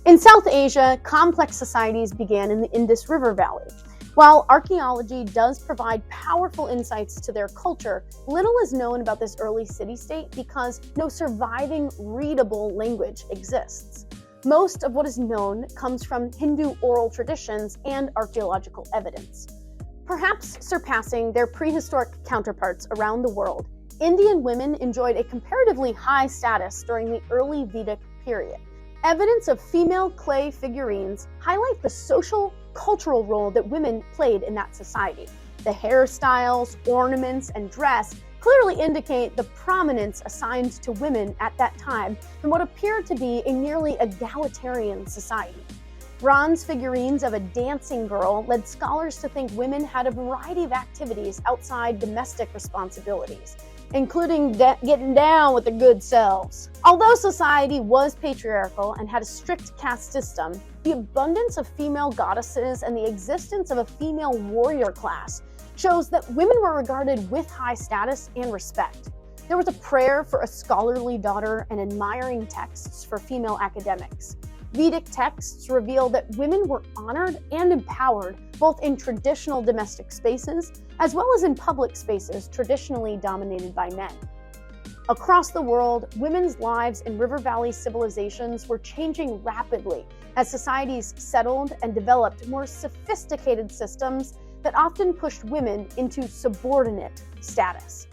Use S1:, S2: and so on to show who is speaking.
S1: In South Asia, complex societies began in the Indus River Valley. While archaeology does provide powerful insights to their culture, little is known about this early city-state because no surviving readable language exists. Most of what is known comes from Hindu oral traditions and archaeological evidence. Perhaps surpassing their prehistoric counterparts around the world, Indian women enjoyed a comparatively high status during the early Vedic period. Evidence of female clay figurines highlight the social, cultural role that women played in that society. The hairstyles, ornaments, and dress clearly indicate the prominence assigned to women at that time in what appeared to be a nearly egalitarian society. Bronze figurines of a dancing girl led scholars to think women had a variety of activities outside domestic responsibilities, including getting down with their good selves. Although society was patriarchal and had a strict caste system, the abundance of female goddesses and the existence of a female warrior class shows that women were regarded with high status and respect. There was a prayer for a scholarly daughter and admiring texts for female academics. Vedic texts reveal that women were honored and empowered both in traditional domestic spaces as well as in public spaces traditionally dominated by men. Across the world, women's lives in River Valley civilizations were changing rapidly as societies settled and developed more sophisticated systems that often pushed women into subordinate status.